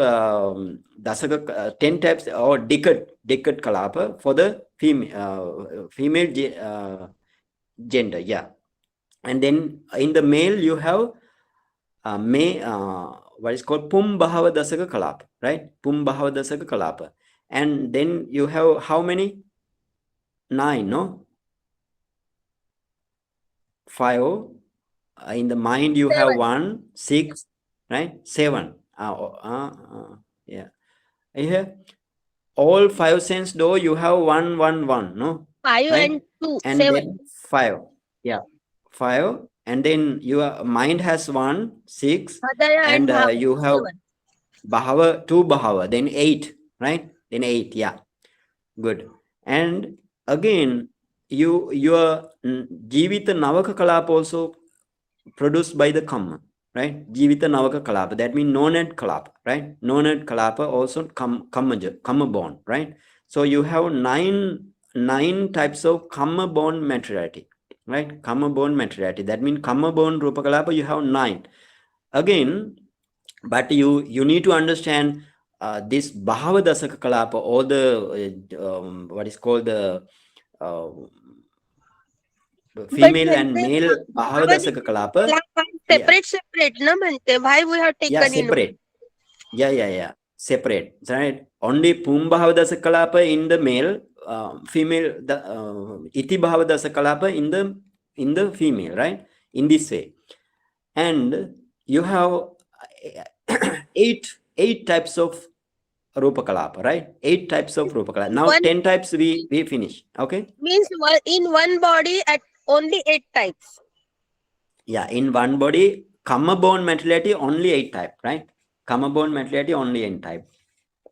Dasaka, 10 types or decade Kalapa for the female gender, yeah. And then in the male, you have what is called Pum Bahava Dasaka Kalapa, right? Pum Bahava Dasaka Kalapa. And then you have how many? 9, no? 5. In the mind, you have 1, 6, right? 7. Yeah. Here, all 5 sense door, you have 1, 1, 1, no? 5 right? and 2, And 7. then 5. Yeah. 5. And then your mind has 1, 6. Hadaya And Bhava, you have 7. Bahava, 2 Bahava, then 8, right? Then 8, yeah. Good. And again, your Jivita Navaka Kalapa also produced by the Kamma, right? Jivita Navaka Kalapa, that means non-ed Kalapa, right? Non-ed Kalapa also Kamma born, right? So you have nine types of Kamma born materiality, right? Kamma born materiality, that means Kamma born Rūpakalāpa, you have 9. Again, but you need to understand this Bahava Dasaka Kalapa, or the what is called the female and male Bahava Dasaka Kalapa. Separate, no, Bhante? Why we have taken Yeah, separate. Yeah. Separate, right? Only Pum Bahava Dasaka Kalapa in the male, female, Iti Bahava Dasaka Kalapa in the female, right? In this way. And you have 8 types of Rūpakalāpa, right? 8 types of Rūpakalāpa. Now 10 types we finish. Okay. Means in one body at only 8 types. Yeah, in one body, Kamma born materiality only 8 type, right? Kamma born materiality only 8 type,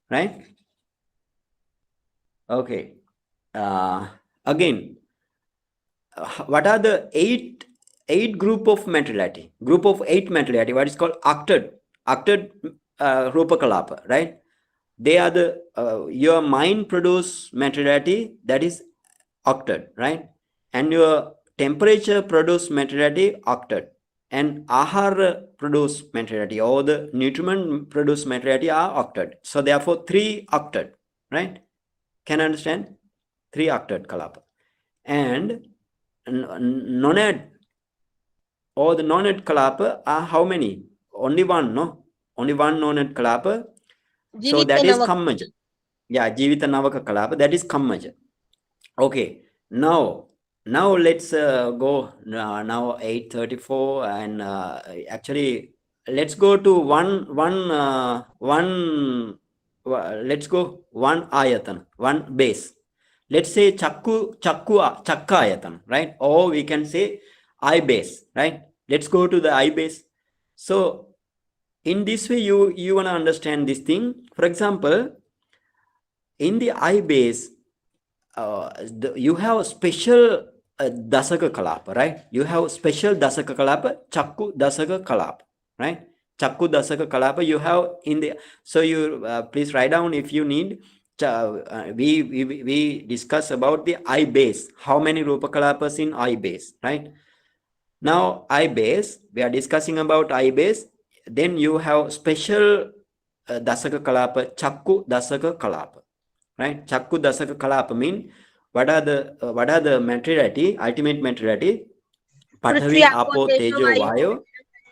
right? Okay. Again, what are the 8 group of materiality? Group of 8 materiality, what is called octet Rūpakalāpa, right? They are the your mind produce materiality, that is octet, right? And your temperature produce materiality, octet. And ahara produce materiality, or the nutriment produce materiality are octet. So therefore 3 octet, right? Can you understand? 3 octet Kalapa. And non-ed, or the non-ed Kalapa are how many? Only 1, no? Only 1 non-ed Kalapa. So that is Kammaja. Yeah, Jivita Navaka Kalapa, that is Kammaja. Okay, now let's go now 8:34, and actually let's go to let's go one ayatan, one base. Let's say Chakka ayatan, right? Or we can say eye base, right? Let's go to the eye base. So in this way, you want to understand this thing. For example, in the eye base, you have special Dasaka Kalapa, right? You have special Dasaka Kalapa, Chakku Dasaka Kalapa, right? Chakku Dasaka Kalapa you have in the, so you please write down if you need. We discuss about the I base, how many Rūpakalapas in I base, right? Now I base, we are discussing about I base. Then you have special Dasaka Kalapa, Chakku Dasaka Kalapa, right? Chakku Dasaka Kalapa mean what are the materiality, ultimate materiality? Prithvi, Pathavi, Apo, Apo, Tejo, Tejo, Vayu, Vayu.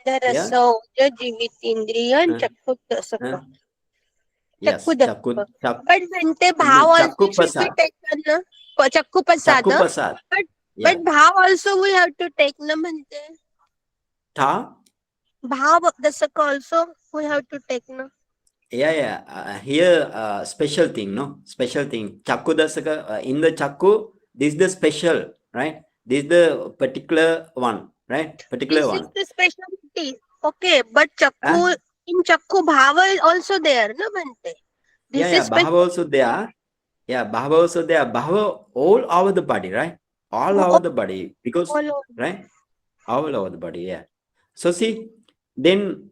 Yeah. Rasa, Oja, Jivitindriya, and Uh, Chakku uh, Dasaka. yes, Chakku. Chakku, But Bhante, no, Bhav also Chakku should be Pasad. taken, na? Chakku Chakku Pasada. Pasad. But Yeah. Bhav also we have to take, na Bhante? Tha. Bhav Dasaka also we have to take, na? Yeah. Here, special thing, no? Special thing. Chakku Dasaka, in the Chakku, this is the special, right? This is the particular one, right? Particular This is one. the specialty. Okay, but Huh? Chakku, in Chakku Bhava is also there, na Bhante? This is Bhava also there. Yeah, Bhava also there. Bhava all over the body, right? All over the body. Because, right? All over the body, yeah. So see, then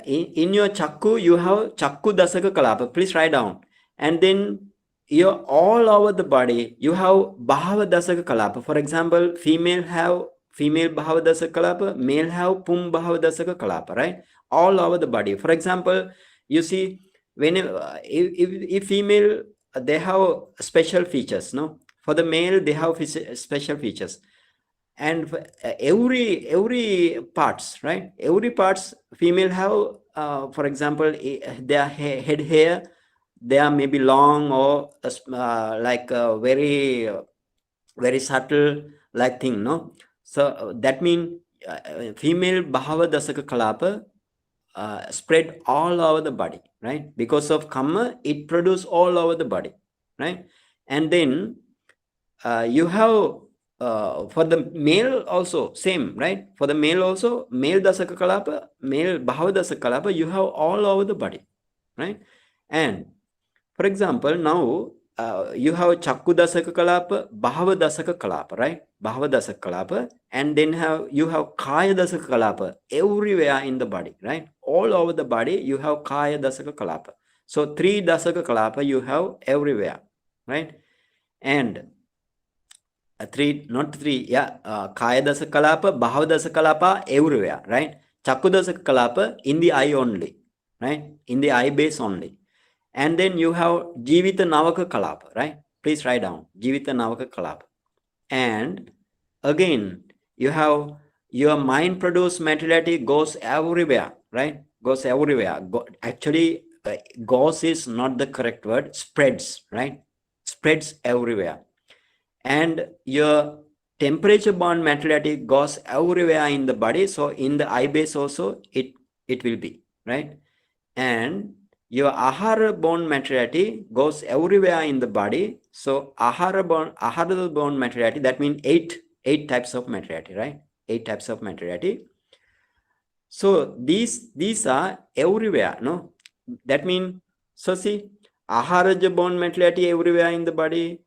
in your Chakku, you have Chakku Dasaka Kalapa. Please write down. And then you're all over the body, you have Bhava Dasaka Kalapa. For example, female have female Bhava Dasaka Kalapa, male have Pum Bhava Dasaka Kalapa, right? All over the body. For example, you see, when if female, they have special features, no? For the male, they have special features. And every parts, right? Every parts female have, for example, their head hair, they are maybe long or like very very subtle like thing, no? So that means female Bhava Dasaka Kalapa spread all over the body, right? Because of Kamma, it produce all over the body, right? And then you have for the male also same, right? For the male also, male Dasaka Kalapa, male Bhava Dasaka Kalapa, you have all over the body, right? And for example, now you have Chakku Dasaka Kalapa, Bhava Dasaka Kalapa, right? Bhava Dasaka Kalapa, and then you have Kaya Dasaka Kalapa everywhere in the body, right? All over the body, you have Kaya Dasaka Kalapa. So 3 Dasaka Kalapa you have everywhere, right? And 3, not 3, Kaya Dasaka Kalapa, Bhava Dasaka Kalapa everywhere, right? Chakku Dasaka Kalapa in the eye only, right? In the eye base only. And then you have Jivita Navaka Kalapa, right? Please write down Jivita Navaka Kalapa. And again, you have your mind produced materiality goes everywhere, right? Goes everywhere. Actually, goes is not the correct word, spreads, right? Spreads everywhere. And your temperature bound materiality goes everywhere in the body. So in the eye base also, it will be, right? And your ahara bone materiality goes everywhere in the body. So ahara bone materiality, that means eight types of materiality, right? 8 types of materiality. So these are everywhere, no? That means, so see, ahara bone materiality everywhere in the body,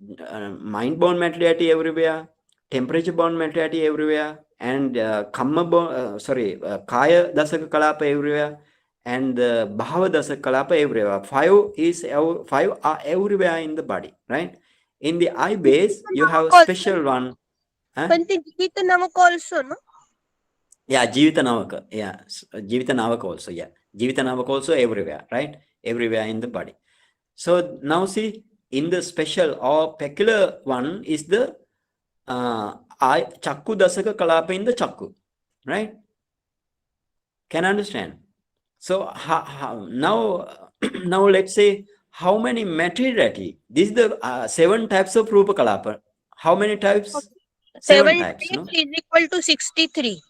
mind bone materiality everywhere, temperature bone materiality everywhere, and kamma bone, kaya dasaka kalapa everywhere, and Bhava Dasaka Kalapa everywhere. 5 are everywhere in the body, right? In the eye base, you have a special one. Huh? But the Jivita Navaka also, no? Yeah, Jivita Navaka. Yeah, Jivita Navaka also. Yeah, Jivita Navaka also everywhere, right? Everywhere in the body. So now see, in the special or peculiar one is the Chakku Dasaka Kalapa in the Chakku, right? Can understand? So now, now let's say how many materiality? This is the 7 types of Rūpakalāpa. How many types? Okay. 7 7 types, no? is equal to 63.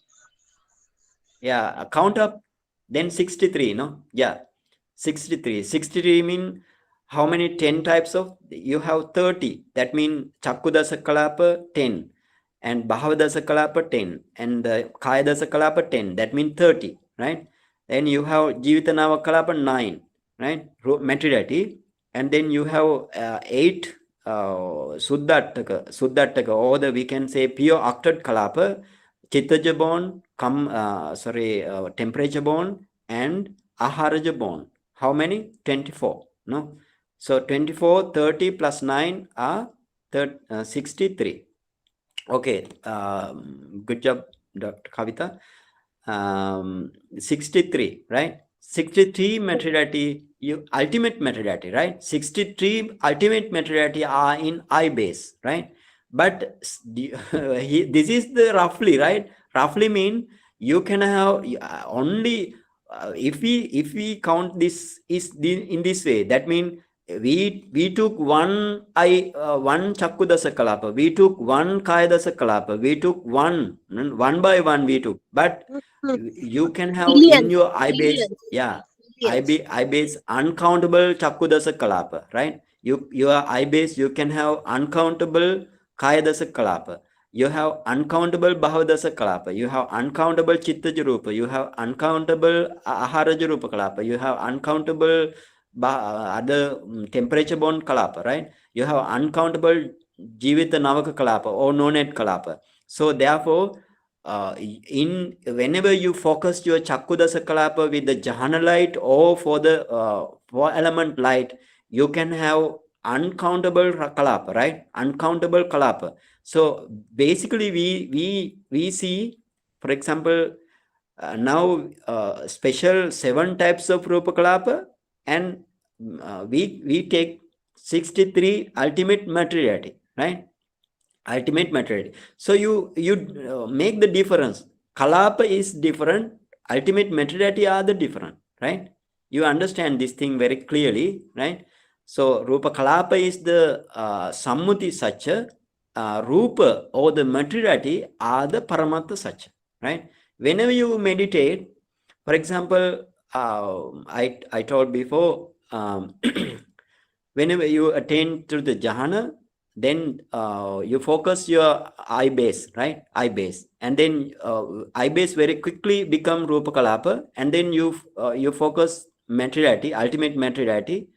Yeah, count up, then 63, no? Yeah, 63. 63 mean how many 10 types of? You have 30. That means Chakkudasa Kalapa 10, and Bhavadasa Kalapa 10, and Kayadasa Kalapa 10. That means 30, right? Then you have Jivitanava Kalapa 9, right? Materiality. And then you have 8 Suddhataka, or we can say pure octet Kalapa. Chittaja bond, temperature bond, and Aharaja bond. How many? 24. No? So 24, 30 plus 9 are 63. Okay, good job, Dr. Kavita. 63, right? 63 materiality, ultimate materiality, right? 63 ultimate materiality are in I base, right? But this is the roughly, right? Roughly mean you can have only if we count this in this way, that means we took one one Chakkudasa Kalapa, we took one Kayadasa Kalapa, we took one by one we took, but you can have in Billions, your I base, billions, yeah, billions. I base uncountable Chakkudasa Kalapa, right? Your I base, you can have uncountable Kayadasa Kalapa, you have uncountable Bhavadasa Kalapa, you have uncountable Chittaja Rupa, you have uncountable Aharaja Rupa Kalapa, you have uncountable other temperature bond Kalapa, right? You have uncountable Jivita Navaka Kalapa or no-net Kalapa. So therefore, in whenever you focus your Chakkudasa Kalapa with the Jhana light or for the 4-element light, you can have uncountable Kalapa, right? Uncountable Kalapa. So basically, we see, for example, now special 7 types of Rūpakalāpa, and we take 63 ultimate materiality, right? Ultimate materiality. So you make the difference. Kalapa is different, ultimate materiality are the different, right? You understand this thing very clearly, right? So Rūpakalāpa is the Sammuti Satcha, Rupa or the materiality are the Paramatta Satcha, right? Whenever you meditate, for example, I told before, whenever you attain to the jhana, then you focus your eye base, right? Eye base, and then eye base very quickly become Rūpakalāpa, and then you focus materiality, ultimate materiality.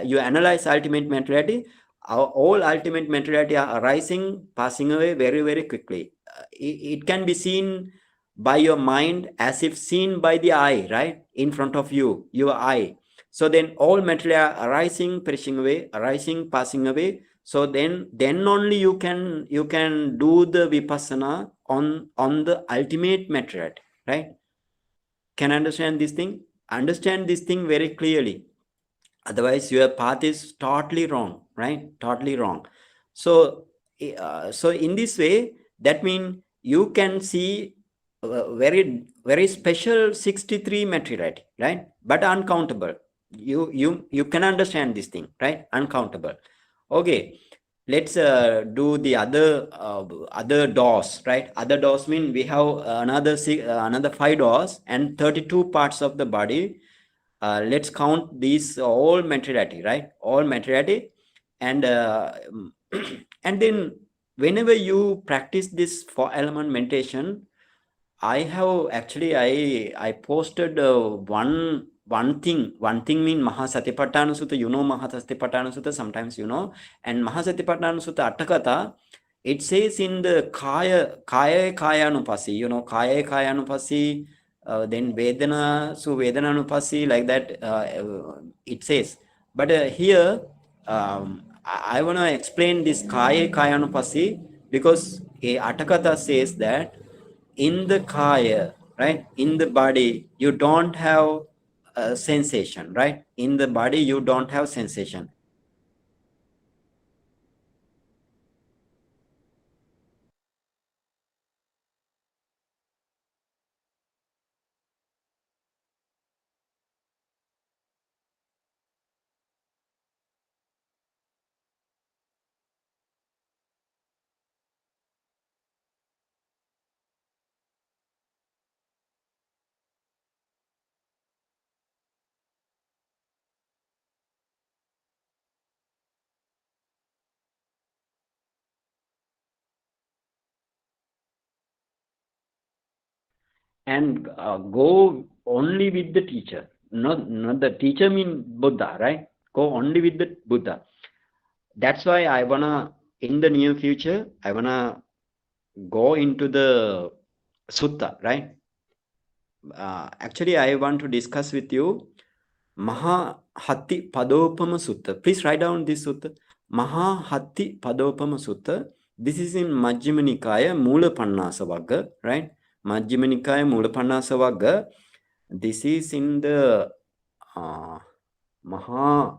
You analyze ultimate materiality. All ultimate materiality are arising, passing away very, very quickly. It can be seen by your mind as if seen by the eye, right? In front of you, your eye. So then all material are arising, perishing away, arising, passing away. So then only you can do the vipassana on the ultimate materiality, right? Can understand this thing? Understand this thing very clearly. Otherwise, your path is totally wrong, right? Totally wrong. So, so in this way, that means you can see very, very special 63 materiality, right? But uncountable. You can understand this thing, right? Uncountable. Okay. Let's do the other doors, right? Other doors mean we have another 5 doors and 32 parts of the body. Let's count these all materiality, right? All materiality, and and then whenever you practice this 4-element meditation, I have actually I posted one thing mean Mahasatipatthana Sutta. You know Mahasatipatthana Sutta, sometimes you know, and Mahasatipatthana Sutta Attakatha, it says in the kaya anupasi, you know, kaya anupasi, then vedana anupasi, like that it says. But here I want to explain this kaya anupasi, because Attakatha says that in the kaya, right, in the body, you don't have a sensation, right? In the body, you don't have sensation. And go only with the teacher. Not the teacher mean Buddha, right? Go only with the Buddha. That's why I wanna, in the near future, I wanna go into the sutta, right? Actually, I want to discuss with you Maha Hatti Padopama Sutta. Please write down this sutta. Maha Hatti Padopama Sutta. This is in Majjhima Nikaya Mula Pannasa Vagga, right? Majjhima Nikaya Mula Pannasa Vagga. This is in the Maha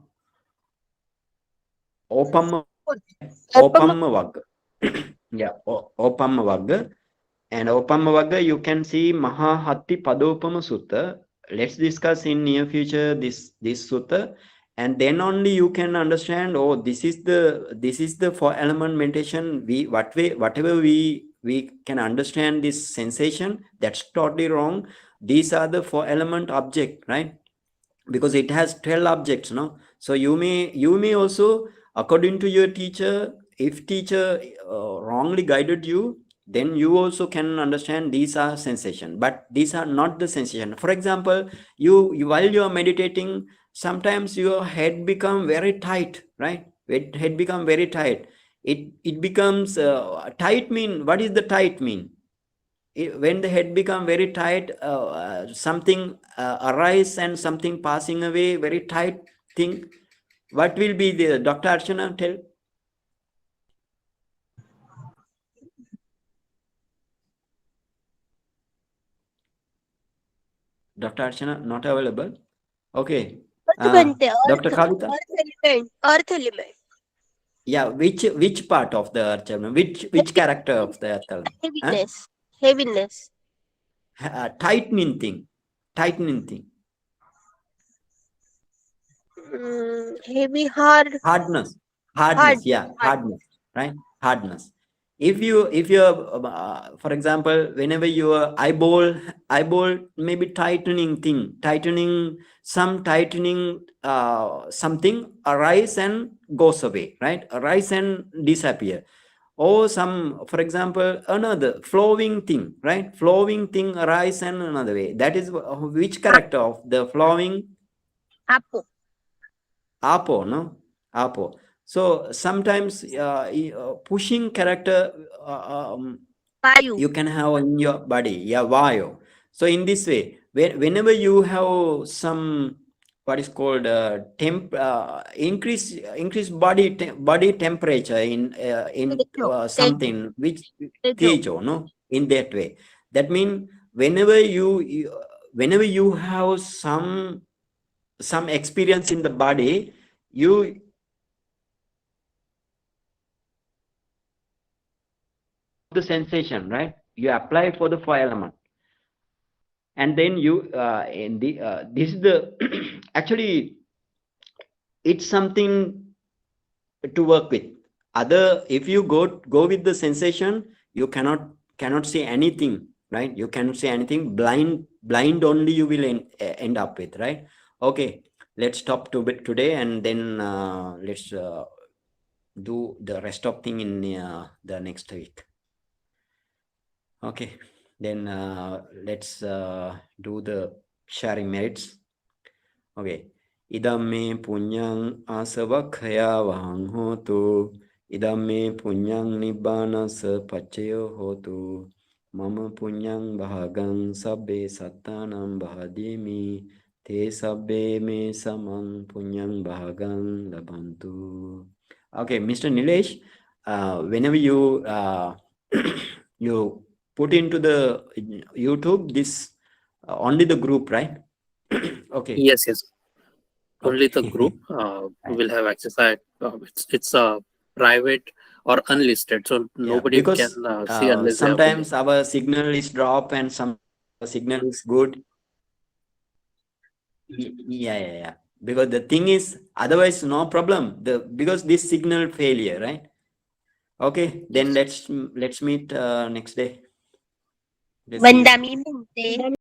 Opamma Vagga. Yeah, Opamma Vagga. And Opamma Vagga, you can see Maha Hatti Padopama Sutta. Let's discuss in near future this sutta, and then only you can understand. Oh, this is the 4-element meditation. Whatever we can understand this sensation. That's totally wrong. These are the 4-element object, right? Because it has 12 objects, no? So you may also, according to your teacher, if teacher wrongly guided you, then you also can understand these are sensation, but these are not the sensation. For example, you while you are meditating, sometimes your head become very tight, right? Head become very tight. It becomes tight. Mean, what is the tight mean? When the head become very tight, something arise and something passing away, very tight thing. What will be the Dr. Archana tell? Dr. Archana not available. Okay. Dr. Kavita. Earth element. Yeah, which part of the earth element? Which character of the earth element? Heaviness. Heaviness. Tightening thing. Heavy, hard. Hardness. Yeah, hardness, right? Hardness. If you for example, whenever your eyeball maybe tightening something arise and goes away, right? Arise and disappear. Or some, for example, another flowing thing, right? Flowing thing arise and another way. That is which character of the flowing? Apo, no? Apo. So sometimes pushing character you can have in your body. Yeah, vayo. So in this way, whenever you have some what is called increase body temperature in something which tejo, no, in that way. That means whenever you have some experience in the body, you the sensation, right? You apply for the 4-element, and then you in the this is the actually it's something to work with. Other, if you go with the sensation, you cannot see anything, right? You cannot see anything. Blind only you will end up with, right? Okay, let's stop today, and then let's do the rest of thing in the next week. Okay, then let's do the sharing merits. Okay. Idamme punyang asavakhaya vahang hotu. Idamme punyang nibbana pachayo hotu. Mama punyang bahagang sabbe sattanam bahadimi. Te sabbe me samang punyang bahagang labantu. Okay, Mr. Nilesh, whenever you you put into the YouTube this only the group, right? Okay. Yes. Only Okay. the group will have access. It's a private or unlisted, so nobody because can see unless sometimes our signal is drop and some signal is good. Yeah. Because the thing is, otherwise no problem. Because this signal failure, right? Okay, then let's meet next day. Vandami Bhante.